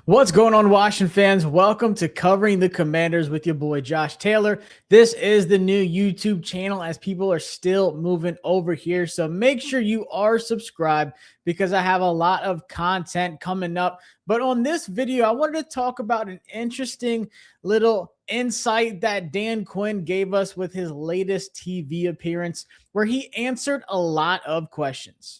What's going on, Washington fans? Welcome to Covering the Commanders with your boy Josh Taylor. This is the new YouTube channel as people are still moving over here. So make sure you are subscribed because I have a lot of content coming up. But on this video, I wanted to talk about an interesting little insight that Dan Quinn gave us with his latest TV appearance, where he answered a lot of questions.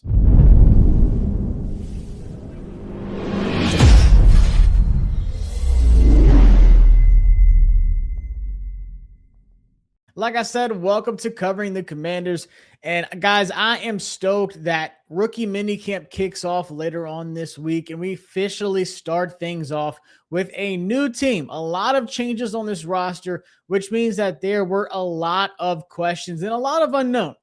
Like I said, welcome to Covering the Commanders. And guys, I am stoked that rookie minicamp kicks off later on this week, and we officially start things off with a new team. A lot of changes on this roster, which means that there were a lot of questions and a lot of unknown.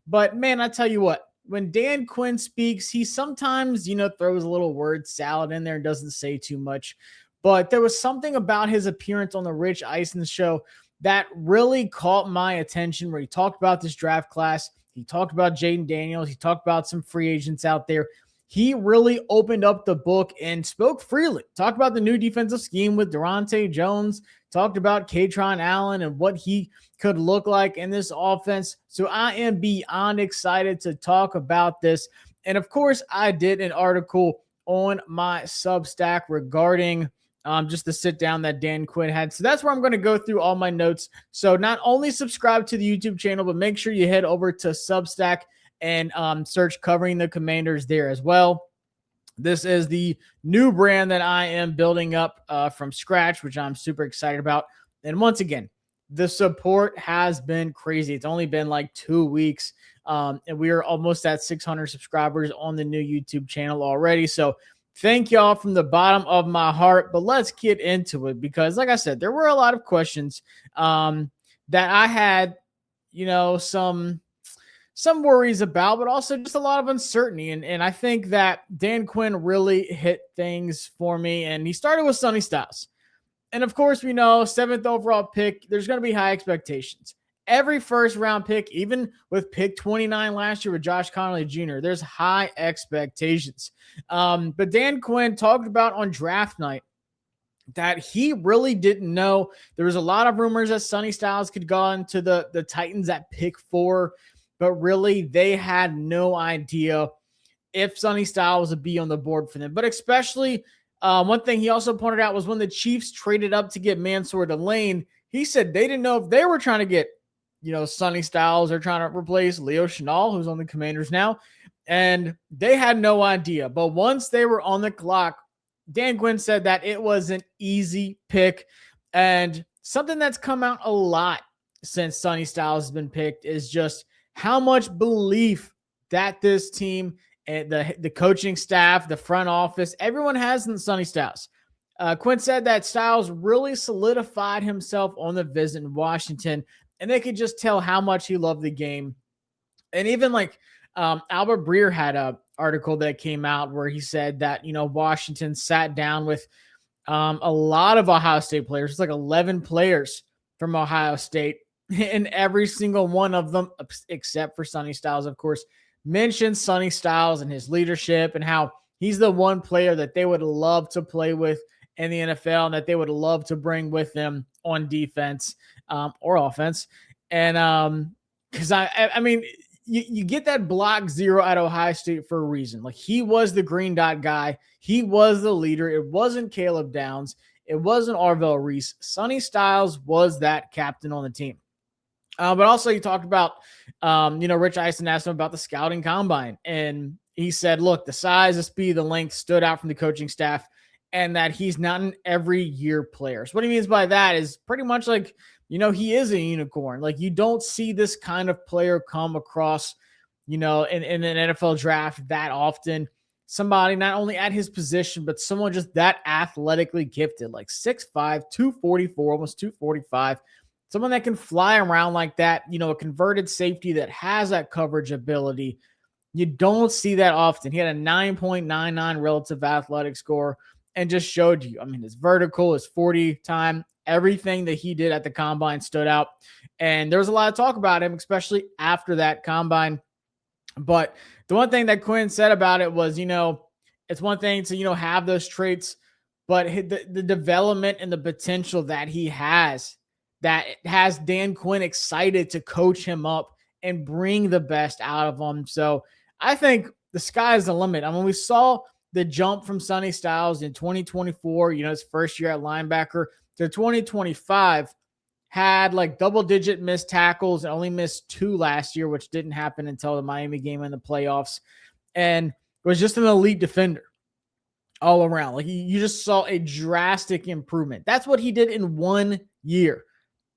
But man, I tell you what, when Dan Quinn speaks, he sometimes, throws a little word salad in there and doesn't say too much. But there was something about his appearance on the Rich Eisen Show that really caught my attention, where he talked about this draft class. He talked about Jayden Daniels. He talked about some free agents out there. He really opened up the book and spoke freely. Talked about the new defensive scheme with Durante Jones. Talked about Katron Allen and what he could look like in this offense. So I am beyond excited to talk about this. And of course, I did an article on my Substack regarding just the sit down that Dan Quinn had. So that's where I'm going to go through all my notes. So not only subscribe to the YouTube channel, but make sure you head over to Substack and search Covering the Commanders there as well. This is the new brand that I am building up from scratch, which I'm super excited about. And once again, the support has been crazy. It's only been like 2 weeks, and we are almost at 600 subscribers on the new YouTube channel already. So thank y'all from the bottom of my heart, but let's get into it because, like I said, there were a lot of questions that I had, some worries about, but also just a lot of uncertainty. And I think that Dan Quinn really hit things for me, and he started with Sonny Styles. And of course, we know 7th overall pick, there's going to be high expectations. Every first round pick, even with pick 29 last year with Josh Connolly Jr., there's high expectations. But Dan Quinn talked about on draft night that he really didn't know. There was a lot of rumors that Sonny Styles could go into the Titans at pick 4, but really they had no idea if Sonny Styles would be on the board for them. But especially one thing he also pointed out was when the Chiefs traded up to get Mansour Delane, he said they didn't know if they were trying to get Sonny Styles are trying to replace Leo Chenal, who's on the Commanders now. And they had no idea. But once they were on the clock, Dan Quinn said that it was an easy pick. And something that's come out a lot since Sonny Styles has been picked is just how much belief that this team and the coaching staff, the front office, everyone has in Sonny Styles. Quinn said that Styles really solidified himself on the visit in Washington, and they could just tell how much he loved the game. And even like Albert Breer had an article that came out where he said that, Washington sat down with a lot of Ohio State players. It's like 11 players from Ohio State, and every single one of them, except for Sonny Styles, of course, mentioned Sonny Styles and his leadership and how he's the one player that they would love to play with in the NFL and that they would love to bring with them on defense or offense. And because I mean, you get that block 0 at Ohio State for a reason. Like, he was the green dot guy. He was the leader. It wasn't Caleb Downs. It wasn't Arvell Reese. Sonny Styles was that captain on the team. But also he talked about, Rich Eisen asked him about the scouting combine. And he said, look, the size, the speed, the length stood out from the coaching staff, and that he's not an every year player. So what he means by that is pretty much like, he is a unicorn. Like, you don't see this kind of player come across, in an NFL draft that often. Somebody not only at his position, but someone just that athletically gifted, like 6'5", 244, almost 245. Someone that can fly around like that, a converted safety that has that coverage ability. You don't see that often. He had a 9.99 relative athletic score and just showed you. I mean, his vertical, his 40 time, everything that he did at the combine stood out. And there was a lot of talk about him, especially after that combine. But the one thing that Quinn said about it was, it's one thing to, have those traits, but the development and the potential that he has, that has Dan Quinn excited to coach him up and bring the best out of him. So I think the sky is the limit. I mean, we saw the jump from Sonny Styles in 2024, his first year at linebacker, to 2025, had like double-digit missed tackles and only missed 2 last year, which didn't happen until the Miami game in the playoffs, and was just an elite defender all around. Like you just saw a drastic improvement. That's what he did in 1 year.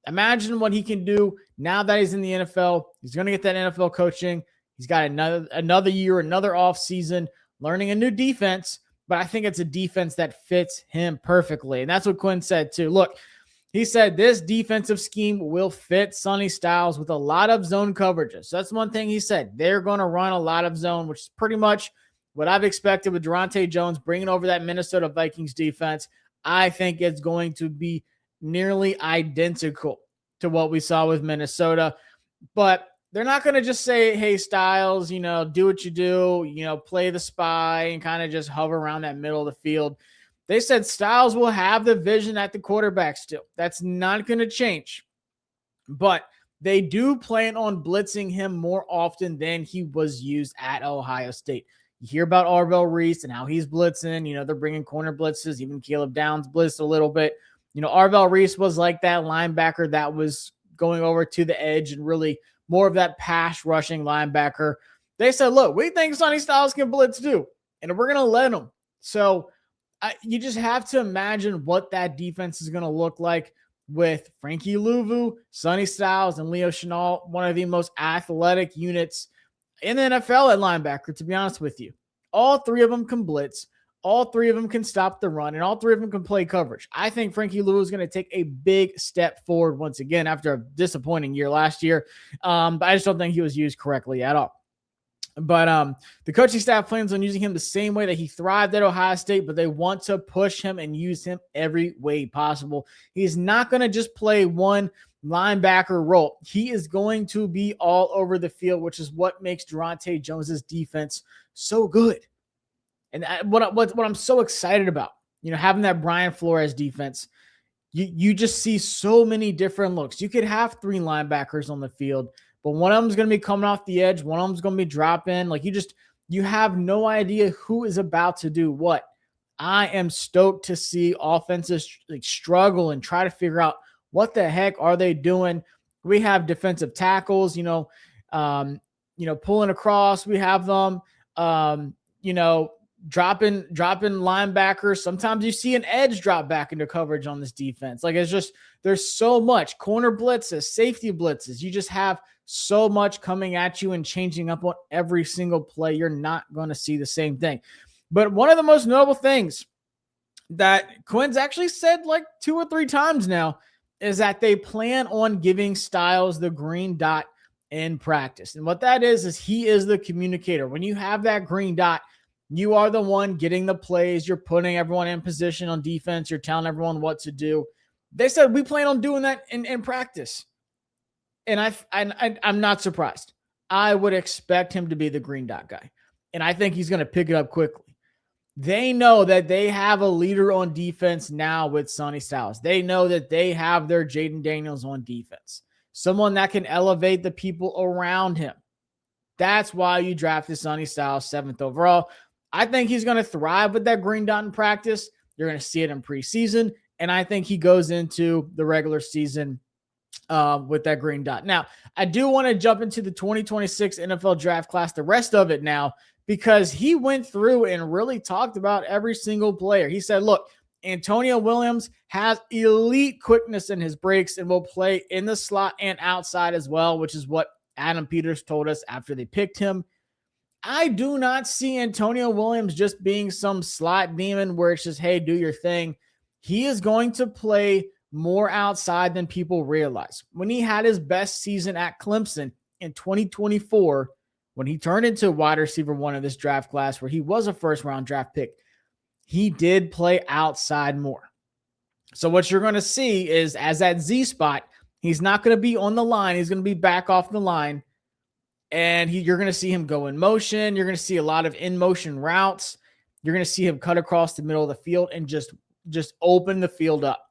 Imagine what he can do now that he's in the NFL. He's going to get that NFL coaching. He's got another year, another off season, learning a new defense, but I think it's a defense that fits him perfectly. And that's what Quinn said too. Look, he said this defensive scheme will fit Sonny Styles with a lot of zone coverages. So that's one thing he said. They're going to run a lot of zone, which is pretty much what I've expected with Durante Jones bringing over that Minnesota Vikings defense. I think it's going to be nearly identical to what we saw with Minnesota. But they're not going to just say, hey, Styles, do what you do, play the spy and kind of just hover around that middle of the field. They said Styles will have the vision at the quarterback still. That's not going to change. But they do plan on blitzing him more often than he was used at Ohio State. You hear about Arvell Reese and how he's blitzing. They're bringing corner blitzes. Even Caleb Downs blitzed a little bit. Arvell Reese was like that linebacker that was going over to the edge and really more of that pass rushing linebacker. They said, look, we think Sonny Styles can blitz too, and we're going to let him. So you just have to imagine what that defense is going to look like with Frankie Louvu, Sonny Styles, and Leo Chenal, one of the most athletic units in the NFL at linebacker, to be honest with you. All 3 of them can blitz. All 3 of them can stop the run, and all 3 of them can play coverage. I think Frankie Louvu is going to take a big step forward once again after a disappointing year last year. But I just don't think he was used correctly at all. But the coaching staff plans on using him the same way that he thrived at Ohio State, but they want to push him and use him every way possible. He's not going to just play one linebacker role. He is going to be all over the field, which is what makes Durante Jones's defense so good. And what I'm so excited about, having that Brian Flores defense, you just see so many different looks. You could have 3 linebackers on the field, but one of them is going to be coming off the edge. One of them is going to be dropping. Like you have no idea who is about to do what. I am stoked to see offenses struggle and try to figure out what the heck are they doing. We have defensive tackles, pulling across. We have them, dropping linebackers. Sometimes you see an edge drop back into coverage on this defense. Like there's so much corner blitzes, safety blitzes. You just have so much coming at you and changing up on every single play. You're not going to see the same thing. But one of the most notable things that Quinn's actually said like 2 or 3 times now is that they plan on giving Styles the green dot in practice. And what that is he is the communicator. When you have that green dot, you are the one getting the plays. You're putting everyone in position on defense. You're telling everyone what to do. They said we plan on doing that in practice. And I'm not surprised. I would expect him to be the green dot guy. And I think he's going to pick it up quickly. They know that they have a leader on defense now with Sonny Styles. They know that they have their Jayden Daniels on defense. Someone that can elevate the people around him. That's why you drafted Sonny Styles 7th overall. I think he's going to thrive with that green dot in practice. You're going to see it in preseason. And I think he goes into the regular season with that green dot. Now, I do want to jump into the 2026 NFL draft class, the rest of it now, because he went through and really talked about every single player. He said, look, Antonio Williams has elite quickness in his breaks and will play in the slot and outside as well, which is what Adam Peters told us after they picked him. I do not see Antonio Williams just being some slot demon where it's just, hey, do your thing. He is going to play more outside than people realize. When he had his best season at Clemson in 2024, when he turned into wide receiver 1 of this draft class, where he was a first-round draft pick, he did play outside more. So what you're going to see is, as that Z spot, he's not going to be on the line. He's going to be back off the line. And you're going to see him go in motion. You're going to see a lot of in-motion routes. You're going to see him cut across the middle of the field and just just open the field up.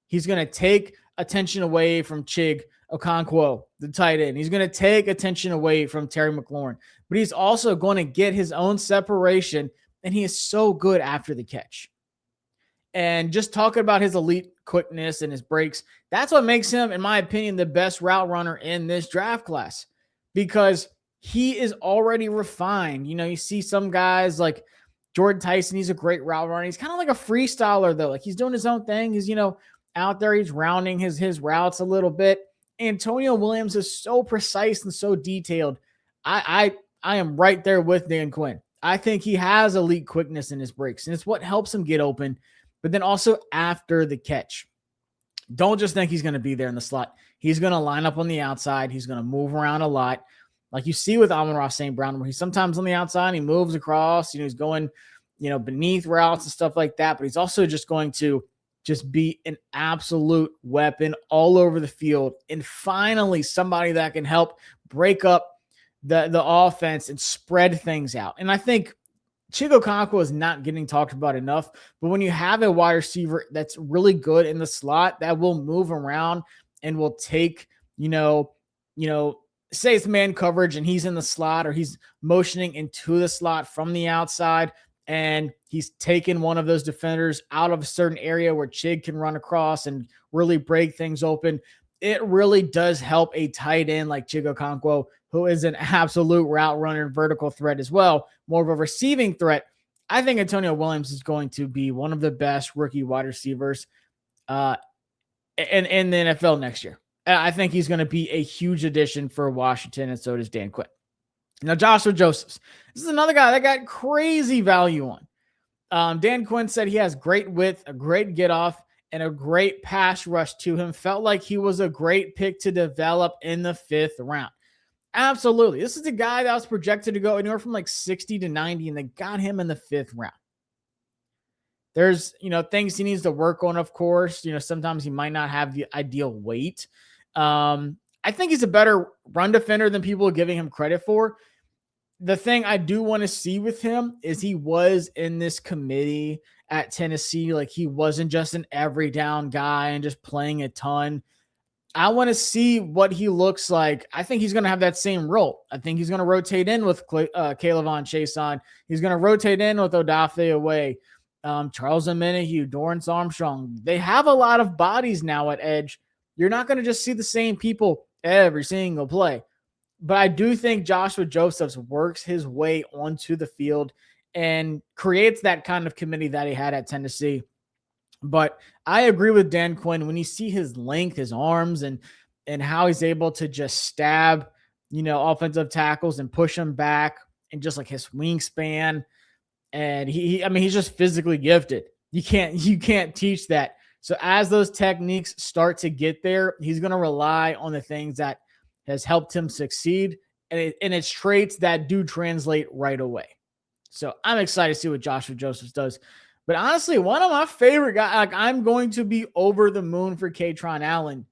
He's going to take attention away from Chig Okonkwo, the tight end. He's going to take attention away from Terry McLaurin, but he's also going to get his own separation, and he is so good after the catch. And just talking about his elite quickness and his breaks, that's what makes him, in my opinion, the best route runner in this draft class, because he is already refined. You know, you see some guys like Jordan Tyson, he's a great route runner. He's kind of like a freestyler, though. Like, he's doing his own thing. He's, out there, he's rounding his routes a little bit. Antonio Williams is so precise and so detailed. I am right there with Dan Quinn. I think he has elite quickness in his breaks, and it's what helps him get open. But then also after the catch, don't just think he's going to be there in the slot. He's going to line up on the outside. He's going to move around a lot. Like you see with Amon-Ra St. Brown, where he's sometimes on the outside, he moves across, he's going, beneath routes and stuff like that. But he's also just going to just be an absolute weapon all over the field. And finally, somebody that can help break up the offense and spread things out. And I think Chig Okonkwo is not getting talked about enough, but when you have a wide receiver that's really good in the slot, that will move around and will take, say it's man coverage and he's in the slot, or he's motioning into the slot from the outside, and he's taken one of those defenders out of a certain area where Chig can run across and really break things open. It really does help a tight end like Chig Okonkwo, who is an absolute route runner and vertical threat as well, more of a receiving threat. I think Antonio Williams is going to be one of the best rookie wide receivers in the NFL next year. I think he's going to be a huge addition for Washington, and so does Dan Quinn. Now, Joshua Josephs. This is another guy that got crazy value on. Dan Quinn said he has great width, a great get off, and a great pass rush to him. Felt like he was a great pick to develop in the 5th round. Absolutely. This is a guy that was projected to go anywhere from like 60 to 90, and they got him in the 5th round. There's, things he needs to work on, of course. Sometimes he might not have the ideal weight. I think he's a better run defender than people are giving him credit for. The thing I do want to see with him is he was in this committee at Tennessee. Like, he wasn't just an every down guy and just playing a ton. I want to see what he looks like. I think he's going to have that same role. I think he's going to rotate in with Kayvon Chaisson. He's going to rotate in with Odafe Away, Charles Omenihu, Dorrance Armstrong. They have a lot of bodies now at edge. You're not going to just see the same people every single play. But I do think Joshua Josephs works his way onto the field and creates that kind of committee that he had at Tennessee. But I agree with Dan Quinn when you see his length, his arms, and how he's able to just stab, offensive tackles and push them back, and just like his wingspan. And he's just physically gifted. You can't teach that. So as those techniques start to get there, he's going to rely on the things that has helped him succeed, and it's traits that do translate right away. So I'm excited to see what Joshua Josephs does. But honestly, one of my favorite guys, like, I'm going to be over the moon for Kaytron Allen.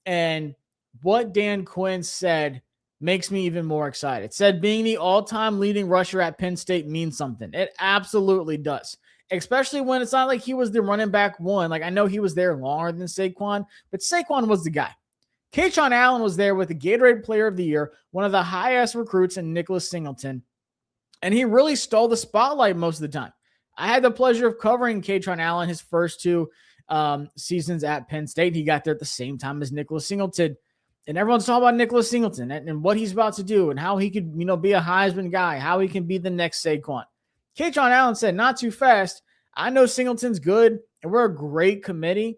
And what Dan Quinn said makes me even more excited. It said being the all-time leading rusher at Penn State means something. It absolutely does. Especially when it's not like he was the running back one. Like, I know he was there longer than Saquon, but Saquon was the guy. Kaytron Allen was there with the Gatorade Player of the Year, one of the highest recruits in Nicholas Singleton. And he really stole the spotlight most of the time. I had the pleasure of covering Kaytron Allen his first 2 seasons at Penn State. He got there at the same time as Nicholas Singleton. And everyone's talking about Nicholas Singleton and what he's about to do and how he could, be a Heisman guy, how he can be the next Saquon. Kaytron Allen said, not too fast. I know Singleton's good, and we're a great committee,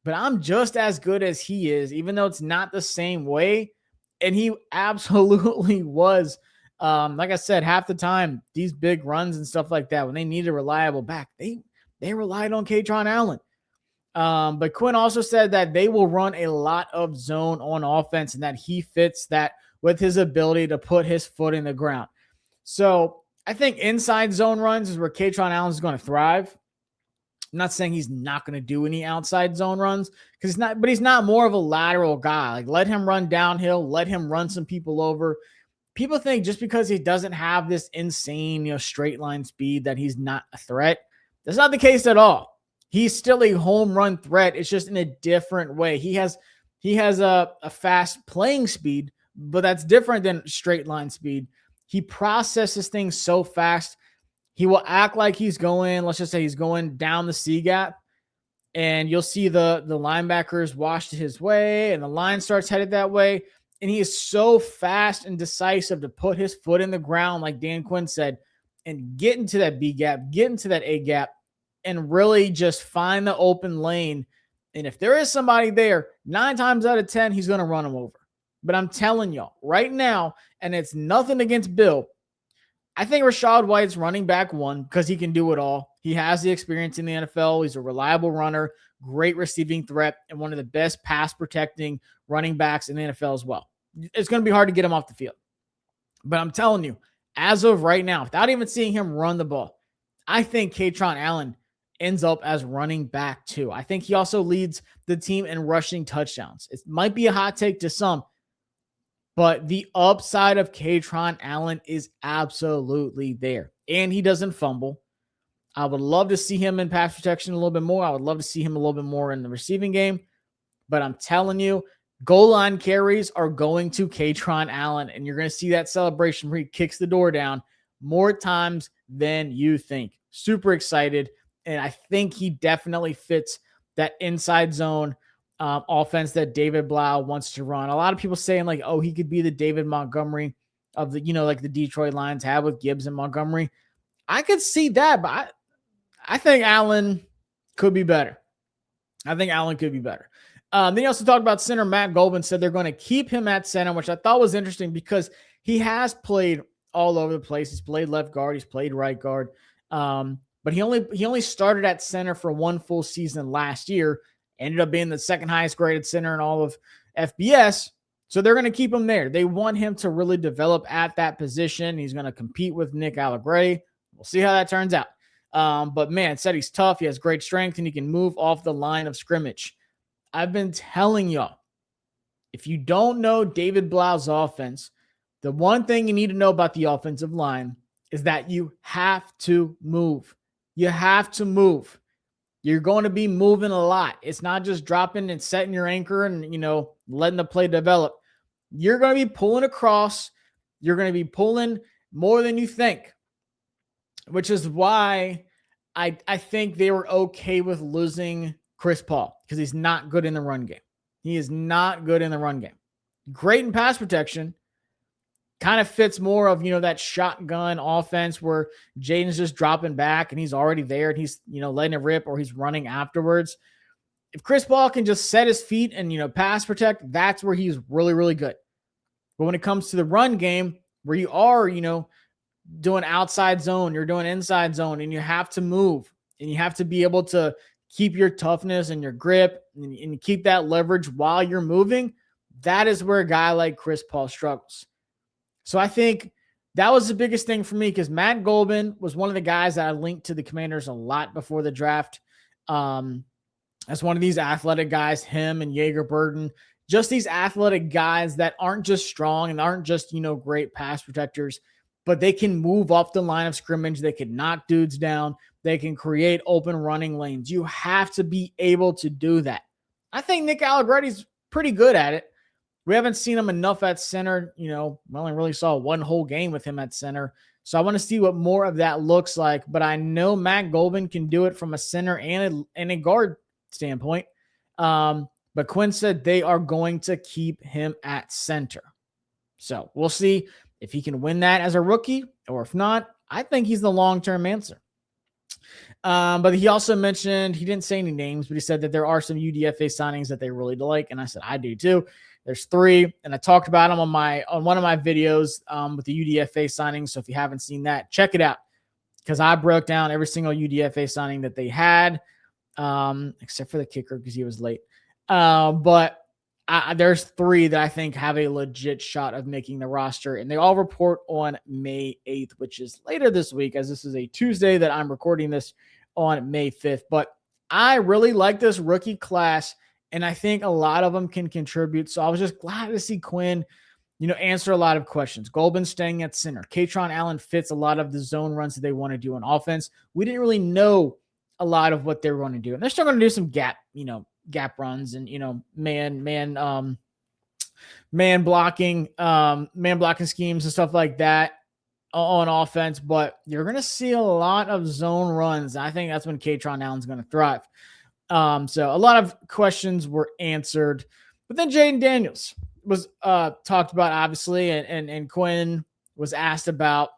but I'm just as good as he is, even though it's not the same way. And he absolutely was. Like I said, half the time, these big runs and stuff like that, when they need a reliable back, they relied on Kaytron Allen. But Quinn also said that they will run a lot of zone on offense and that he fits that with his ability to put his foot in the ground. So I think inside zone runs is where Kaytron Allen is going to thrive. I'm not saying he's not going to do any outside zone runs because he's not more of a lateral guy. Like, let him run downhill, let him run some people over. People think just because he doesn't have this insane, straight line speed that he's not a threat. That's not the case at all. He's still a home run threat. It's just in a different way. He has a fast playing speed, but that's different than straight line speed. He processes things so fast. He will act like he's going, let's just say he's going down the C gap, and you'll see the linebackers washed his way, and the line starts headed that way. And he is so fast and decisive to put his foot in the ground, like Dan Quinn said, and get into that B gap, get into that A gap, and really just find the open lane. And if there is somebody there, 9 times out of 10, he's going to run him over. But I'm telling y'all right now, and it's nothing against Bill, I think Rachaad White's running back 1 because he can do it all. He has the experience in the NFL. He's a reliable runner, great receiving threat, and one of the best pass protecting running backs in the NFL as well. It's going to be hard to get him off the field. But I'm telling you, as of right now, without even seeing him run the ball, I think Kaytron Allen ends up as running back 2. I think he also leads the team in rushing touchdowns. It might be a hot take to some, but the upside of Kaytron Allen is absolutely there. And he doesn't fumble. I would love to see him in pass protection a little bit more. I would love to see him a little bit more in the receiving game. But I'm telling you, goal line carries are going to Kaytron Allen. And you're going to see that celebration where he kicks the door down more times than you think. Super excited. And I think he definitely fits that inside zone offense that David Blau wants to run. A lot of people saying like, oh, he could be the David Montgomery of the, like the Detroit Lions have with Gibbs and Montgomery. I could see that, but I think Allen could be better. Then he also talked about center Matt Golden, said they're going to keep him at center, which I thought was interesting because he has played all over the place. He's played left guard. He's played right guard. But he only started at center for 1 full season last year. Ended up being the second highest graded center in all of FBS. So they're going to keep him there. They want him to really develop at that position. He's going to compete with Nick Allegretti. We'll see how that turns out. But man, said he's tough. He has great strength and he can move off the line of scrimmage. I've been telling y'all, if you don't know David Blau's offense, the one thing you need to know about the offensive line is that you have to move. You have to move. You're going to be moving a lot. It's not just dropping and setting your anchor and, letting the play develop. You're going to be pulling across. You're going to be pulling more than you think, which is why I think they were okay with losing Chris Paul because he's not good in the run game. He is not good in the run game. Great in pass protection. Kind of fits more of, that shotgun offense where Jayden's just dropping back and he's already there and he's, letting it rip or he's running afterwards. If Chris Paul can just set his feet and, pass protect, that's where he's really, really good. But when it comes to the run game where you are, doing outside zone, you're doing inside zone, and you have to move and you have to be able to keep your toughness and your grip and keep that leverage while you're moving, that is where a guy like Chris Paul struggles. So I think that was the biggest thing for me because Matt Golden was one of the guys that I linked to the Commanders a lot before the draft. As one of these athletic guys, him and Jaeger Burden, just these athletic guys that aren't just strong and aren't just, great pass protectors, but they can move off the line of scrimmage. They can knock dudes down. They can create open running lanes. You have to be able to do that. I think Nick Allegretti's pretty good at it. We haven't seen him enough at center. We only really saw one whole game with him at center. So I want to see what more of that looks like. But I know Matt Golden can do it from a center and a guard standpoint. But Quinn said they are going to keep him at center. So we'll see if he can win that as a rookie, or if not, I think he's the long-term answer. But he also mentioned, he didn't say any names, but he said that there are some UDFA signings that they really like. And I said, I do too. There's 3, and I talked about them on one of my videos with the UDFA signings. So if you haven't seen that, check it out because I broke down every single UDFA signing that they had, except for the kicker because he was late. But there's 3 that I think have a legit shot of making the roster, and they all report on May 8th, which is later this week, as this is a Tuesday that I'm recording this on May 5th. But I really like this rookie class. And I think a lot of them can contribute. So I was just glad to see Quinn, answer a lot of questions. Golden staying at center. Kaytron Allen fits a lot of the zone runs that they want to do on offense. We didn't really know a lot of what they're going to do. And they're still going to do some gap runs and, man blocking schemes and stuff like that on offense, but you're going to see a lot of zone runs. I think that's when Kaytron Allen's going to thrive. So a lot of questions were answered, but then Jayden Daniels was talked about, obviously, and Quinn was asked about,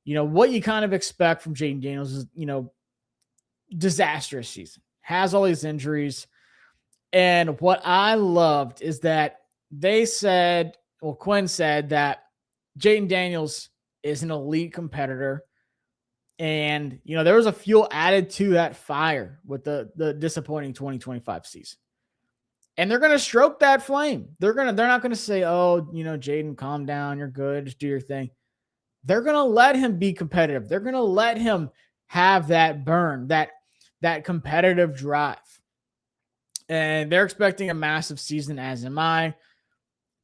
what you kind of expect from Jayden Daniels is, disastrous season, has all these injuries. And what I loved is that Quinn said that Jayden Daniels is an elite competitor. And, there was a fuel added to that fire with the disappointing 2025 season. And they're going to stroke that flame. They're not going to say, oh, Jayden, calm down. You're good. Just do your thing. They're going to let him be competitive. They're going to let him have that burn, that competitive drive. And they're expecting a massive season, as am I.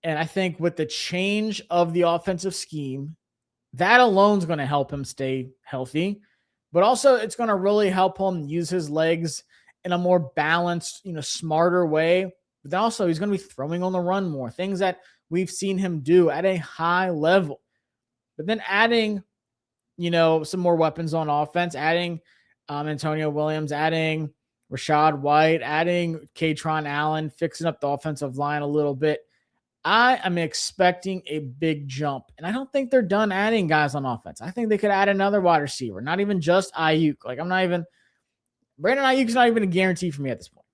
And I think with the change of the offensive scheme, that alone is going to help him stay healthy. But also it's going to really help him use his legs in a more balanced, smarter way. But then also he's going to be throwing on the run more, things that we've seen him do at a high level. But then adding, some more weapons on offense, adding Antonio Williams, adding Rashad White, adding Kaytron Allen, fixing up the offensive line a little bit. I am expecting a big jump, and I don't think they're done adding guys on offense. I think they could add another wide receiver, not even just Ayuk. Brandon Ayuk's not even a guarantee for me at this point.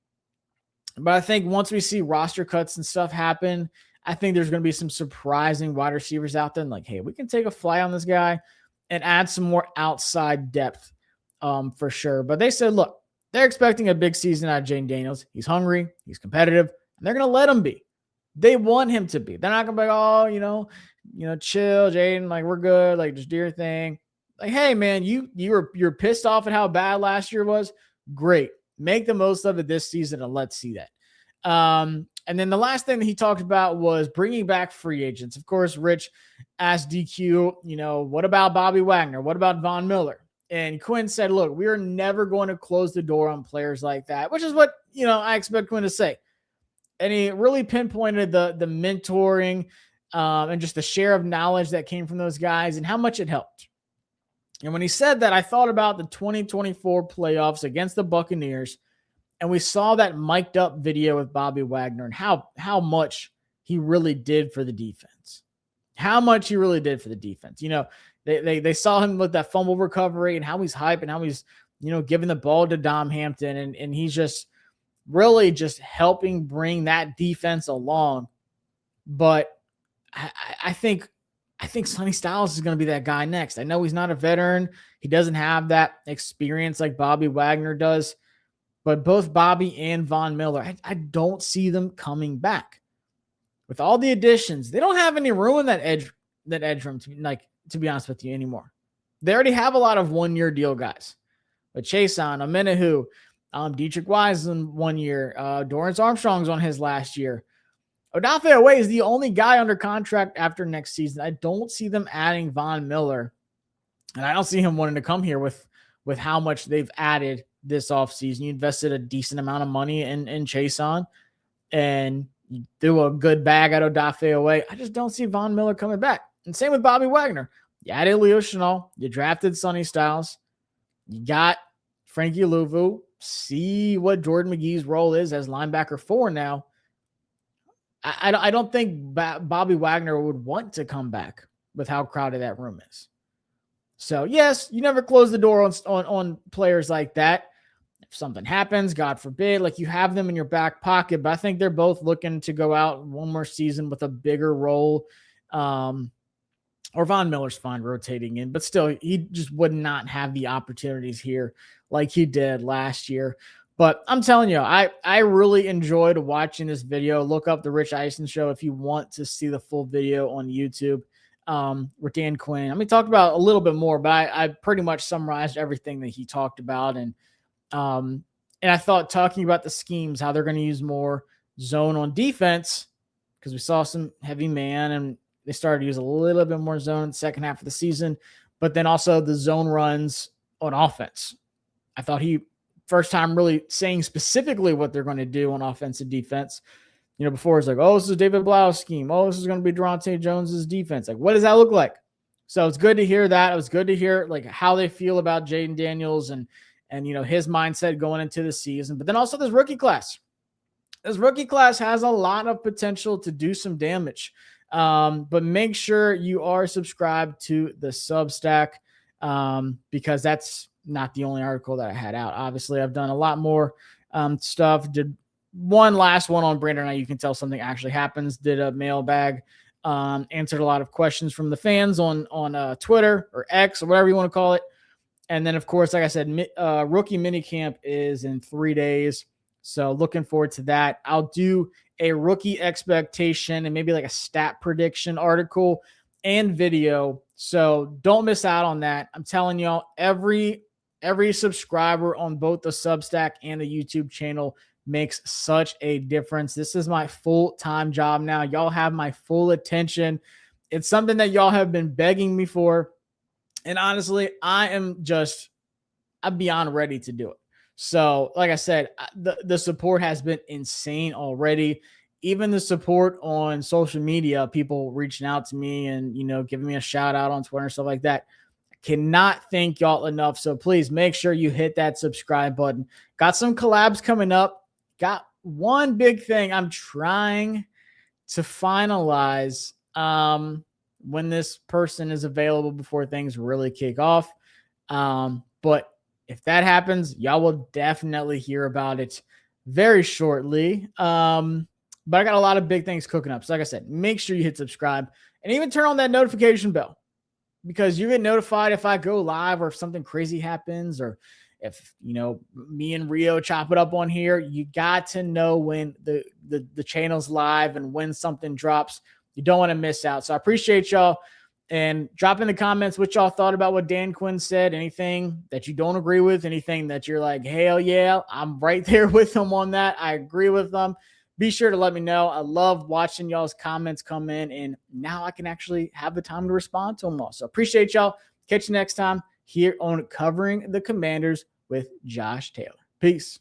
But I think once we see roster cuts and stuff happen, I think there's going to be some surprising wide receivers out there. And hey, we can take a fly on this guy and add some more outside depth for sure. But they said, look, they're expecting a big season out of Jayden Daniels. He's hungry. He's competitive. And they're going to let him be. They want him to be. They're not going to be like, oh, chill, Jayden. We're good. Just do your thing. Hey, man, you're pissed off at how bad last year was. Great. Make the most of it this season, and let's see that. And then the last thing that he talked about was bringing back free agents. Of course, Rich asked DQ, what about Bobby Wagner? What about Von Miller? And Quinn said, look, we are never going to close the door on players like that, which is what, I expect Quinn to say. And he really pinpointed the mentoring and just the share of knowledge that came from those guys and how much it helped. And when he said that, I thought about the 2024 playoffs against the Buccaneers. And we saw that mic'd up video with Bobby Wagner and how much he really did for the defense. How much he really did for the defense. They saw him with that fumble recovery and how he's hyped and how he's, giving the ball to Dom Hampton. And he's just really just helping bring that defense along. But I think Sonny Styles is going to be that guy next. I know he's not a veteran. He doesn't have that experience like Bobby Wagner does. But both Bobby and Von Miller, I don't see them coming back. With all the additions, they don't have any room in that edge room, to be honest with you, anymore. They already have a lot of one-year deal guys. But Chason, Amenahu, Dietrich Wise in 1 year. Dorrance Armstrong's on his last year. Odafe Oweh is the only guy under contract after next season. I don't see them adding Von Miller. And I don't see him wanting to come here with how much they've added this offseason. You invested a decent amount of money in Chason, and you threw a good bag at Odafe Oweh. I just don't see Von Miller coming back. And same with Bobby Wagner. You added Leo Chenal. You drafted Sonny Styles. You got Frankie Louvu. See what Jordan McGee's role is as linebacker 4 now. I don't think Bobby Wagner would want to come back with how crowded that room is. So, yes, you never close the door on players like that. If something happens, God forbid, you have them in your back pocket. But I think they're both looking to go out one more season with a bigger role. Or Von Miller's fine rotating in. But still, he just would not have the opportunities here like he did last year. But I'm telling you, I really enjoyed watching this video. Look up the Rich Eisen Show if you want to see the full video on YouTube. With Dan Quinn. Talked about a little bit more, but I pretty much summarized everything that he talked about. And I thought talking about the schemes, how they're going to use more zone on defense, because we saw some heavy man and they started to use a little bit more zone in the second half of the season, but then also the zone runs on offense. I thought he first time really saying specifically what they're going to do on offense and defense. You know, before it's like, oh, this is David Blau's scheme. Oh, this is going to be Durante Jones's defense. Like, what does that look like? So it's good to hear that. It was good to hear like how they feel about Jayden Daniels and you know, his mindset going into the season. But then also this rookie class. This rookie class has a lot of potential to do some damage. But make sure you are subscribed to the Substack because that's not the only article that I had out. Obviously, I've done a lot more stuff. Did one last one on Brandon. Now you can tell something actually happens. Did a mailbag. Answered a lot of questions from the fans on Twitter or X or whatever you want to call it. And then, of course, like I said, rookie minicamp is in 3 days. So looking forward to that. I'll do a rookie expectation and maybe like a stat prediction article and video. So don't miss out on that. I'm telling y'all, every subscriber on both the Substack and the YouTube channel makes such a difference. This is my full-time job now. Y'all have my full attention. It's something that y'all have been begging me for. And honestly, I'm beyond ready to do it. So like I said, the support has been insane already. Even the support on social media, people reaching out to me and, you know, giving me a shout out on Twitter and stuff like that. I cannot thank y'all enough. So please make sure you hit that subscribe button. Got some collabs coming up. Got one big thing I'm trying to finalize when this person is available before things really kick off. But if that happens, y'all will definitely hear about it very shortly. But I got a lot of big things cooking up. So like I said, make sure you hit subscribe and even turn on that notification bell because you get notified if I go live or if something crazy happens or if, you know, me and Rio chop it up on here. You got to know when the channel's live and when something drops. You don't want to miss out. So I appreciate y'all. And drop in the comments what y'all thought about what Dan Quinn said. Anything that you don't agree with, anything that you're like, hell yeah, I'm right there with him on that. I agree with them. Be sure to let me know. I love watching y'all's comments come in, and now I can actually have the time to respond to them all. So appreciate y'all. Catch you next time here on Covering the Commanders with Josh Taylor. Peace.